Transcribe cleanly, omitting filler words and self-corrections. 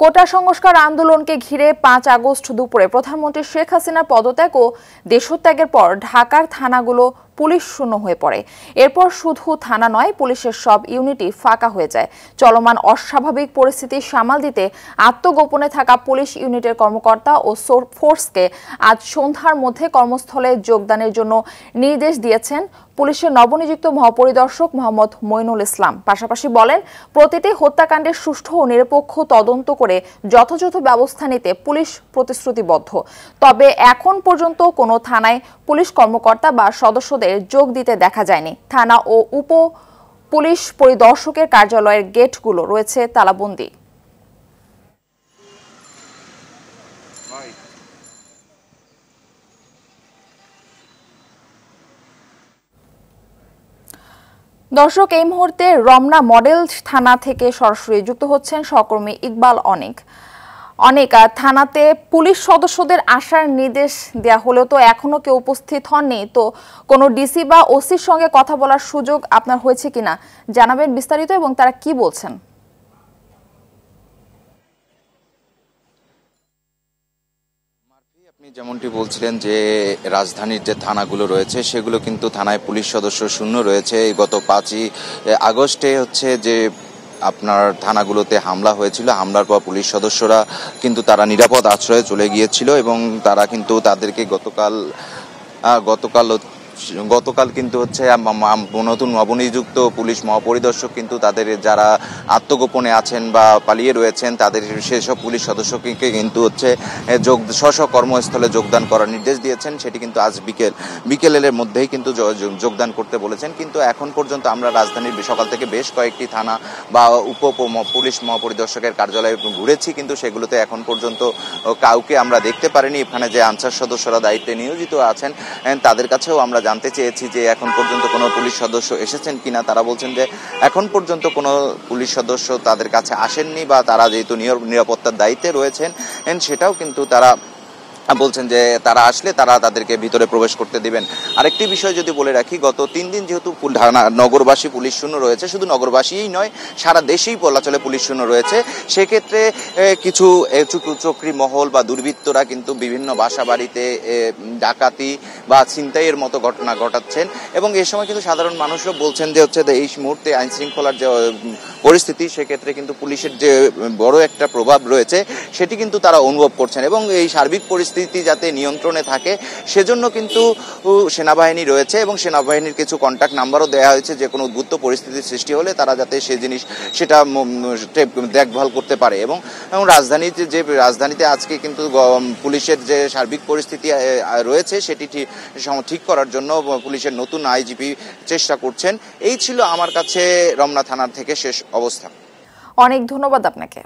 কোটা সংস্কার আন্দোলনকে ঘিরে ৫ আগস্ট দুপুরে প্রধানমন্ত্রী শেখ হাসিনার পদত্যাগ ও দেশত্যাগের পর ঢাকার থানাগুলো পুলিশ শূন্য হয়ে পড়ে। এরপর শুধু থানা নয়, পুলিশের সব ইউনিটই ফাঁকা হয়ে যায়। চলমান অস্বাভাবিক পরিস্থিতি সামাল দিতে আত্মগোপনে থাকা পুলিশ ইউনিটের কর্মকর্তা ও ফোর্সকে আজ সন্ধ্যার মধ্যে কর্মস্থলে যোগদানের জন্য নির্দেশ দিয়েছেন পুলিশের নবনিযুক্ত মহাপরিদর্শক মোহাম্মদ মইনুল ইসলাম। পাশাপাশি বলেন, প্রতিটি হত্যাকাণ্ডের সুষ্ঠু ও নিরপেক্ষ তদন্ত করে যথাযথ ব্যবস্থা নিতে পুলিশ প্রতিশ্রুতিবদ্ধ। তবে এখন পর্যন্ত কোনো থানায় পুলিশ কর্মকর্তা বা সদস্যদের যোগ দিতে দেখা যায়নি। থানা ও উপ পুলিশ পরিদর্শকের কার্যালয়ের গেটগুলো রয়েছে তালাবন্দী। দর্শক, এই মুহূর্তে রমনা মডেল থানা থেকে সরাসরি যুক্ত হচ্ছেন সহকর্মী ইকবাল অনেক থানাতে পুলিশ সদস্যদের আসার নির্দেশ দেয়া হলেও তো এখনো কেউ উপস্থিত হননি। তো কোনো ডিসি বা ওসির সঙ্গে কথা বলার সুযোগ আপনার হয়েছে কিনা জানাবেন বিস্তারিত, এবং তারা কি বলছেন? আপনি যেমনটি বলছিলেন যে রাজধানীর যে থানাগুলো রয়েছে সেগুলো কিন্তু থানায় পুলিশ সদস্য শূন্য রয়েছে। গত ৫ই আগস্টে হচ্ছে যে আপনার থানাগুলোতে হামলা হয়েছিল। হামলার পর পুলিশ সদস্যরা কিন্তু তারা নিরাপদ আশ্রয়ে চলে গিয়েছিল এবং তারা কিন্তু তাদেরকে গতকাল কিন্তু হচ্ছে নতুন নবনিযুক্ত পুলিশ মহাপরিদর্শক কিন্তু তাদের যারা আত্মগোপনে আছেন বা পালিয়ে রয়েছেন তাদের সেসব পুলিশ সদস্যকে কিন্তু হচ্ছে স্ব কর্মস্থলে যোগদান করার নির্দেশ দিয়েছেন। সেটি কিন্তু আজ বিকেলের মধ্যেই কিন্তু যোগদান করতে বলেছেন। কিন্তু এখন পর্যন্ত আমরা রাজধানীর সকাল থেকে বেশ কয়েকটি থানা বা পুলিশ মহাপরিদর্শকের কার্যালয়ে ঘুরেছি, কিন্তু সেগুলোতে এখন পর্যন্ত কাউকে আমরা দেখতে পারিনি। এখানে যে আনসার সদস্যরা দায়িত্বে নিয়োজিত আছেন তাদের কাছেও আমরা জানতে চেয়েছি যে এখন পর্যন্ত কোনো পুলিশ সদস্য এসেছেন কিনা। তারা বলছেন যে এখন পর্যন্ত কোনো পুলিশ সদস্য তাদের কাছে আসেননি, বা তারা যেহেতু নিরাপত্তার দায়িত্বে রয়েছেন সেটাও কিন্তু তারা বলছেন যে তারা আসলে তারা তাদেরকে ভিতরে প্রবেশ করতে দিবেন। আরেকটি বিষয় যদি বলে রাখি, গত ৩ দিন যেহেতু নগরবাসী পুলিশ শূন্য রয়েছে, শুধু নগরবাসীই নয় সারা দেশেই বলাচলে পুলিশ শূন্য রয়েছে, সেক্ষেত্রে কিছু চক্রী মহল বা দুর্বৃত্তরা কিন্তু বিভিন্ন বাসা বাড়িতে ডাকাতি বা ছিনতাইয়ের মতো ঘটনা ঘটাচ্ছেন। এবং এ সময় কিন্তু সাধারণ মানুষও বলছেন যে হচ্ছে এই মুহূর্তে আইন শৃঙ্খলার যে পরিস্থিতি সেক্ষেত্রে কিন্তু পুলিশের যে বড় একটা প্রভাব রয়েছে সেটি কিন্তু তারা অনুভব করছেন। এবং এই সার্বিক পরিস্থিতি যাতে নিয়ন্ত্রণে থাকে সেজন্য কিন্তু সেনাবাহিনী রয়েছে এবং সেনাবাহিনীর কিছু কন্ট্যাক্ট নাম্বারও দেওয়া হয়েছে, যে কোনো উদ্ভূত পরিস্থিতির সৃষ্টি হলে তারা যাতে সেটা দেখভাল করতে পারে। এবং রাজধানীতে আজকে কিন্তু পুলিশের যে সার্বিক পরিস্থিতি রয়েছে সেটি ঠিক করার জন্য পুলিশের নতুন আইজিপি চেষ্টা করছেন। এই ছিল আমার কাছে রমনা থানার থেকে শেষ অবস্থা। অনেক ধন্যবাদ আপনাকে।